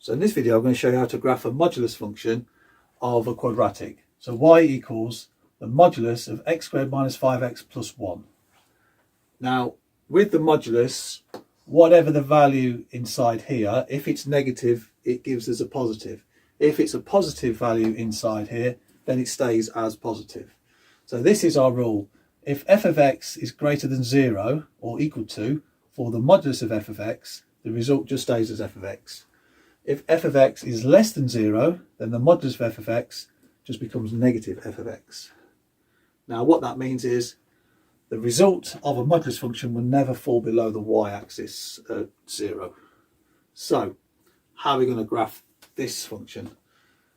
So in this video I'm going to show you how to graph a modulus function of a quadratic. So y equals the modulus of x squared minus 5x plus 1. Now with the modulus, whatever the value inside here, if it's negative it gives us a positive. If it's a positive value inside here, then it stays as positive. So this is our rule. If f of x is greater than 0 or equal to, for the modulus of f of x, the result just stays as f of x. If f of x is less than 0, then the modulus of f of x just becomes negative f of x. Now what that means is the result of a modulus function will never fall below the y-axis at 0. So how are we going to graph this function?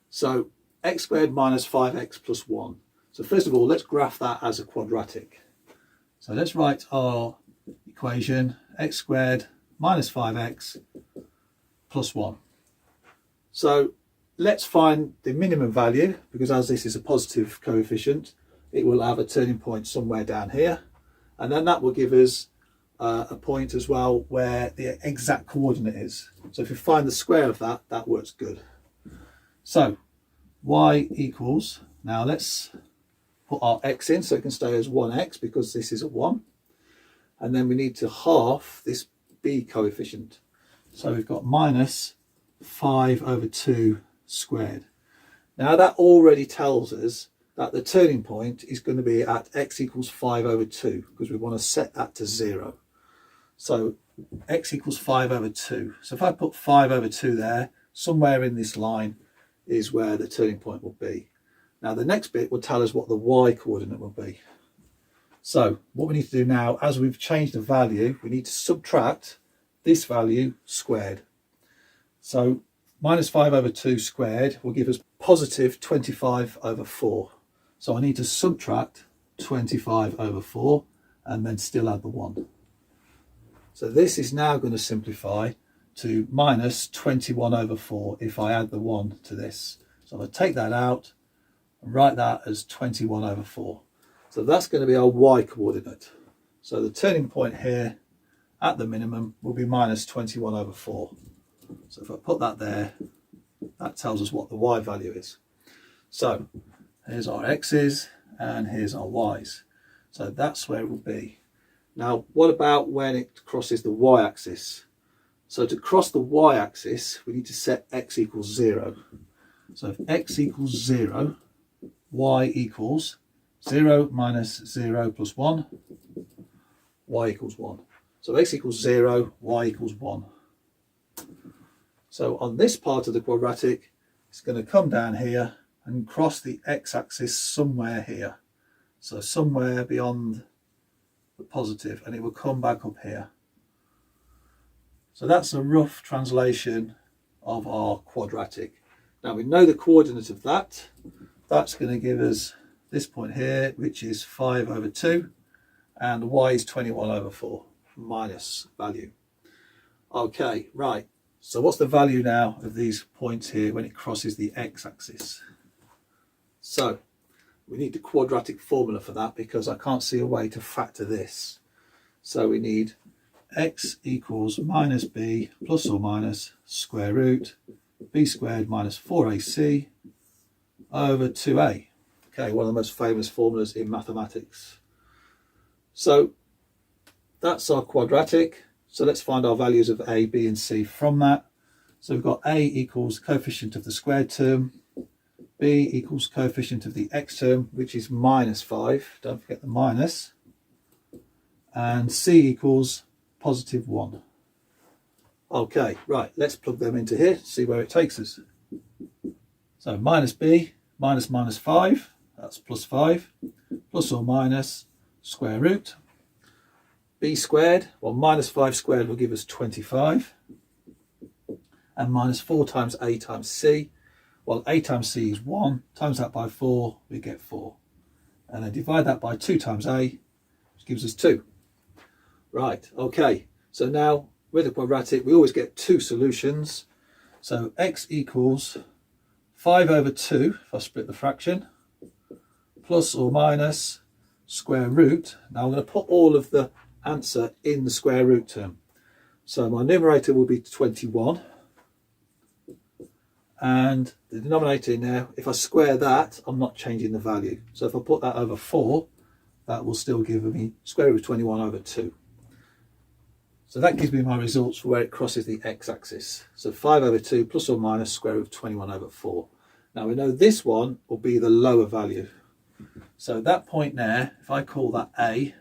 So x squared minus 5x plus 1. So first of all, let's graph that as a quadratic. So let's write our equation, x squared minus 5x plus 1. So let's find the minimum value, because as this is a positive coefficient, it will have a turning point somewhere down here. And then that will give us a point as well where the exact coordinate is. So if you find the square of that, that works good. So y equals, now let's put our x in so it can stay as 1x because this is a 1. And then we need to half this b coefficient. So we've got minus 5 over 2 squared. Now that already tells us that the turning point is going to be at x equals 5 over 2 because we want to set that to 0. So x equals 5 over 2. So if I put 5 over 2 there, somewhere in this line is where the turning point will be. Now the next bit will tell us what the y coordinate will be. So what we need to do now, as we've changed the value, we need to subtract this value squared. So minus 5 over 2 squared will give us positive 25 over 4. So I need to subtract 25 over 4 and then still add the 1. So this is now going to simplify to minus 21 over 4 if I add the 1 to this. So I'll take that out and write that as 21 over 4. So that's going to be our y coordinate. So the turning point here at the minimum will be minus 21 over 4. So if I put that there, that tells us what the y value is. So here's our x's and here's our y's. So that's where it will be. Now what about when it crosses the y-axis? So to cross the y-axis we need to set x equals 0. So if x equals 0, y equals 0 minus 0 plus 1, y equals 1. So x equals 0, y equals 1. So on this part of the quadratic, it's going to come down here and cross the x-axis somewhere here. So somewhere beyond the positive, and it will come back up here. So that's a rough translation of our quadratic. Now we know the coordinate of that. That's going to give us this point here, which is 5 over 2, and y is 21 over 4, minus value. Okay, right. So what's the value now of these points here when it crosses the x-axis? So we need the quadratic formula for that because I can't see a way to factor this. So we need x equals minus b plus or minus square root b squared minus 4ac over 2a. Okay, one of the most famous formulas in mathematics. So that's our quadratic. So let's find our values of a, b and c from that. So we've got a equals coefficient of the squared term, b equals coefficient of the x term, which is minus 5, don't forget the minus, and c equals positive 1. Okay, right, let's plug them into here, see where it takes us. So minus b, minus minus 5, that's plus 5, plus or minus square root. B squared, well minus 5 squared will give us 25. And minus 4 times a times c, well a times c is 1, times that by 4, we get 4. And then divide that by 2 times a, which gives us 2. Right, okay, so now with a quadratic we always get two solutions. So x equals 5 over 2, if I split the fraction, plus or minus square root. Now I'm going to put all of the answer in the square root term. So my numerator will be 21 and the denominator in there, if I square that, I'm not changing the value. So if I put that over 4, that will still give me square root of 21 over 2. So that gives me my results for where it crosses the x-axis. So 5 over 2 plus or minus square root of 21 over 4. Now we know this one will be the lower value. So that point there, if I call that A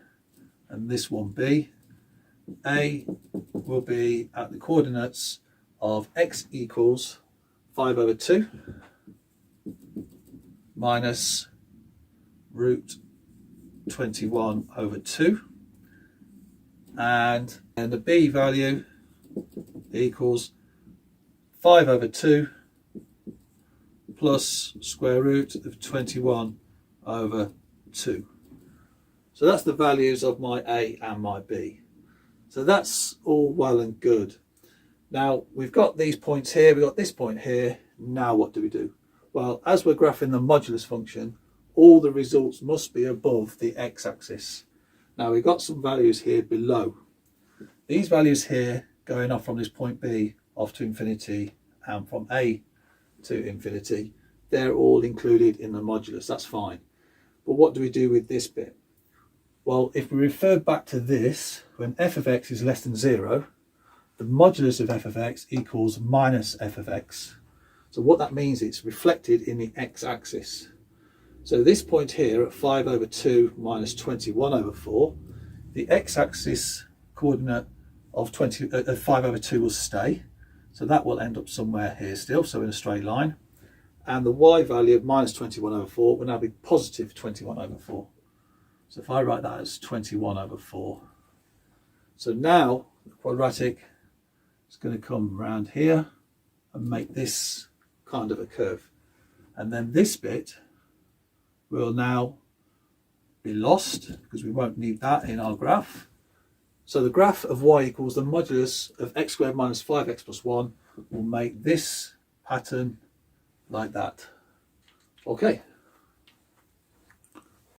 and this one B, A will be at the coordinates of x equals 5 over 2 minus root 21 over 2, and the B value equals 5 over 2 plus square root of 21 over 2. So that's the values of my A and my B. So that's all well and good. Now we've got these points here, we've got this point here. Now what do we do? Well, as we're graphing the modulus function, all the results must be above the x-axis. Now we've got some values here below. These values here going off from this point B off to infinity and from A to infinity, they're all included in the modulus, that's fine. But what do we do with this bit? Well, if we refer back to this, when f of x is less than 0, the modulus of f of x equals minus f of x. So what that means, it's reflected in the x-axis. So this point here at 5 over 2 minus 21 over 4, the x-axis coordinate of 5 over 2 will stay. So that will end up somewhere here still, so in a straight line. And the y value of minus 21 over 4 will now be positive 21 over 4. So if I write that as 21 over 4. So now the quadratic is going to come around here and make this kind of a curve. And then this bit will now be lost because we won't need that in our graph. So the graph of y equals the modulus of x squared minus 5x plus 1 will make this pattern like that. Okay.